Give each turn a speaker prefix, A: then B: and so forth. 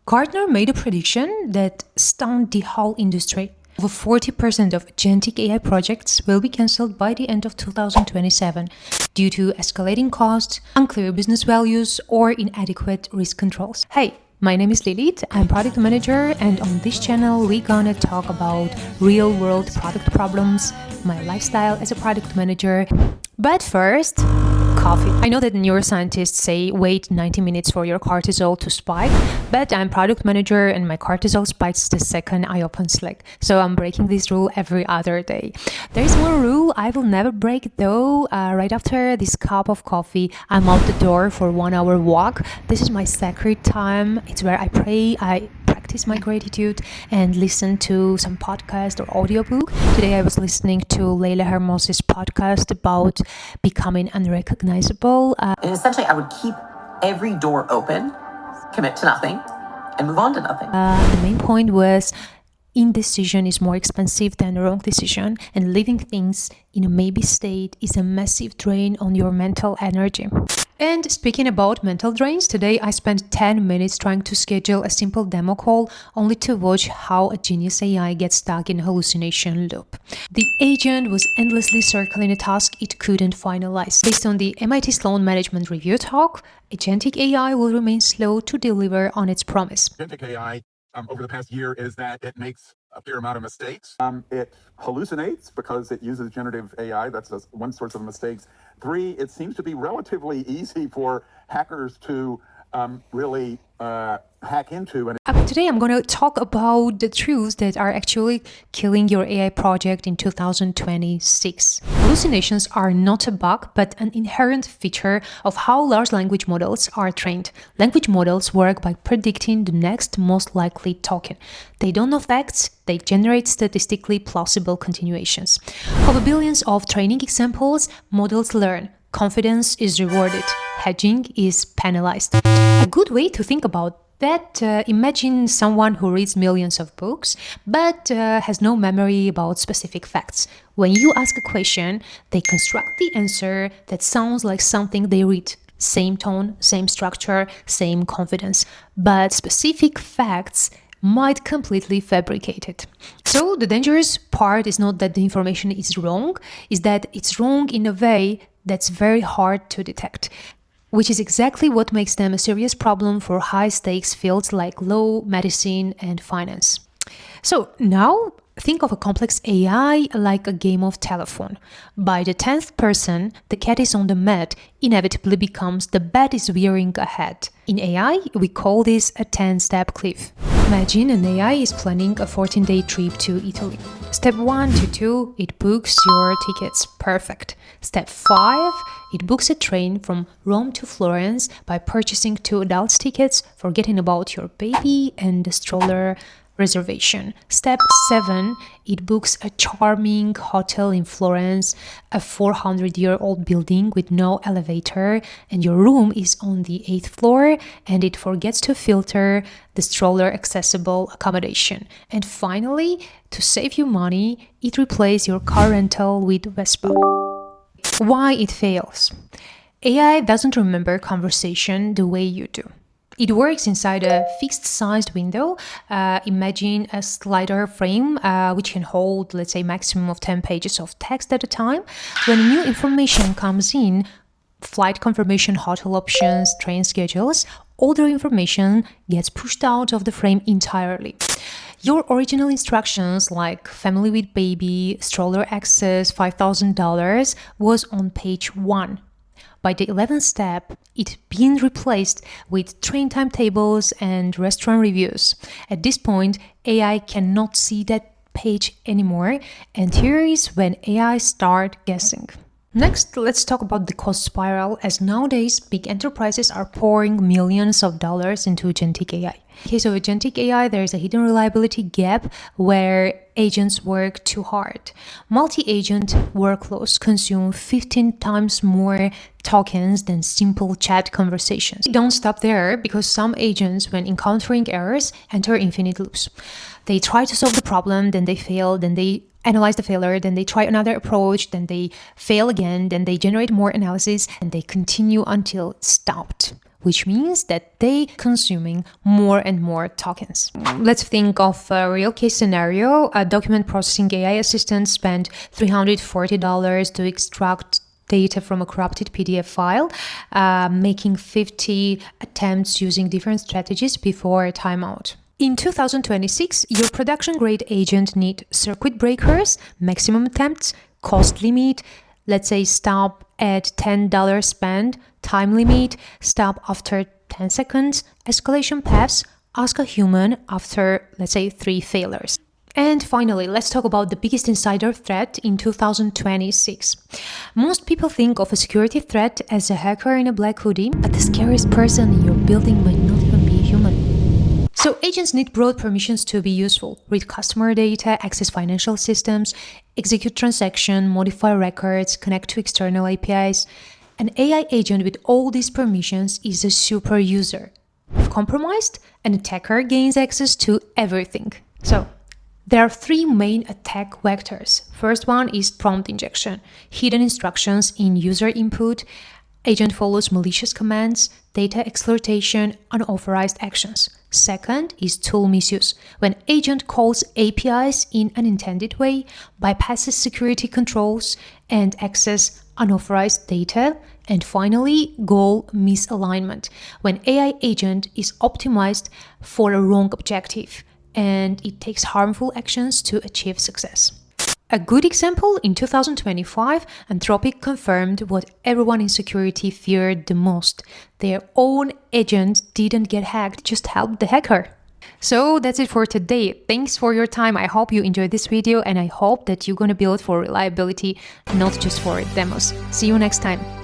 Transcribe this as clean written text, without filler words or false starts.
A: Gartner made a prediction that stunned the whole industry. Over 40% of agentic AI projects will be cancelled by the end of 2027 due to escalating costs, unclear business values, or inadequate risk controls. Hey, my name is Lilith, I'm product manager, and on this channel we're gonna talk about real-world product problems, my lifestyle as a product manager. But first, coffee. I know that neuroscientists say wait 90 minutes for your cortisol to spike, but I'm product manager and my cortisol spikes the second I open Slack. So I'm breaking this rule every other day. There's one rule I will never break though. Right after this cup of coffee, I'm out the door for 1 hour walk. This is my sacred time. It's where I pray, I practice my gratitude and listen to some podcast or audiobook. Today I was listening to Leila Hermos's podcast about becoming unrecognizable.
B: And essentially I would keep every door open, commit to nothing, and move on to nothing.
A: The main point was indecision is more expensive than a wrong decision, and leaving things in a maybe state is a massive drain on your mental energy. And speaking about mental drains, today I spent 10 minutes trying to schedule a simple demo call only to watch how a genius AI gets stuck in a hallucination loop. The agent was endlessly circling a task it couldn't finalize. Based on the MIT Sloan Management Review talk, agentic AI will remain slow to deliver on its promise.
C: Agentic AI over the past year is that it makes a fair amount of mistakes. It hallucinates because it uses generative AI. That's one source of mistakes. 3, it seems to be relatively easy for hackers to really hack into.
A: Today I'm going to talk about the truths that are actually killing your AI project in 2026. Hallucinations are not a bug, but an inherent feature of how large language models are trained. Language models work by predicting the next most likely token. They don't know facts, they generate statistically plausible continuations. Over billions of training examples, models learn. Confidence is rewarded. Hedging is penalized. A good way to think about that, imagine someone who reads millions of books but has no memory about specific facts. When you ask a question, they construct the answer that sounds like something they read. Same tone, same structure, same confidence. But specific facts might completely fabricate it. So the dangerous part is not that the information is wrong, is that it's wrong in a way that's very hard to detect, which is exactly what makes them a serious problem for high-stakes fields like law, medicine, and finance. So now think of a complex AI like a game of telephone. By the 10th person, the cat is on the mat inevitably becomes the bat is veering ahead. In AI, we call this a 10-step cliff. Imagine an AI is planning a 14-day trip to Italy. Step 1 to 2, it books your tickets. Perfect. Step 5, it books a train from Rome to Florence by purchasing 2 adults tickets, forgetting about your baby and the stroller reservation. Step 7, it books a charming hotel in Florence, a 400-year-old building with no elevator, and your room is on the 8th floor, and it forgets to filter the stroller accessible accommodation. And finally, to save you money, it replaces your car rental with Vespa. Why it fails? AI doesn't remember conversation the way you do. It works inside a fixed-sized window. Imagine a slider frame which can hold, let's say, maximum of 10 pages of text at a time. When new information comes in, flight confirmation, hotel options, train schedules, older information gets pushed out of the frame entirely. Your original instructions like family with baby, stroller access, $5,000 was on page 1. By the 11th step, it's been replaced with train timetables and restaurant reviews. At this point, AI cannot see that page anymore, and here is when AI starts guessing. Next, let's talk about the cost spiral, as nowadays big enterprises are pouring millions of dollars into agentic AI. In the case of agentic AI, there is a hidden reliability gap where agents work too hard. Multi-agent workflows consume 15 times more tokens than simple chat conversations. Don't stop there, because some agents, when encountering errors, enter infinite loops. They try to solve the problem, then they fail, then they analyze the failure, then they try another approach, then they fail again, then they generate more analysis, and they continue until it's stopped. which means that they consuming more and more tokens. Let's think of a real case scenario. A document processing AI assistant spent $340 to extract data from a corrupted PDF file, making 50 attempts using different strategies before a timeout. In 2026, your production-grade agent needs circuit breakers, maximum attempts, cost limit, let's say stop at $10 spend, time limit, stop after 10 seconds, escalation paths, ask a human after, let's say, 3 failures. And finally, let's talk about the biggest insider threat in 2026. Most people think of a security threat as a hacker in a black hoodie, but the scariest person in your building might not even be a human. So agents need broad permissions to be useful. Read customer data, access financial systems, execute transaction, modify records, connect to external APIs. An AI agent with all these permissions is a super user. If compromised, an attacker gains access to everything. So there are 3 main attack vectors. First one is prompt injection, hidden instructions in user input, agent follows malicious commands, data exploitation, unauthorized actions. Second is tool misuse, when agent calls APIs in an intended way, bypasses security controls, and access unauthorized data. And finally, goal misalignment, when AI agent is optimized for a wrong objective and it takes harmful actions to achieve success. A good example, in 2025, Anthropic confirmed what everyone in security feared the most. Their own agent didn't get hacked, just helped the hacker. So that's it for today. Thanks for your time. I hope you enjoyed this video and I hope that you're gonna build for reliability, not just for demos. See you next time.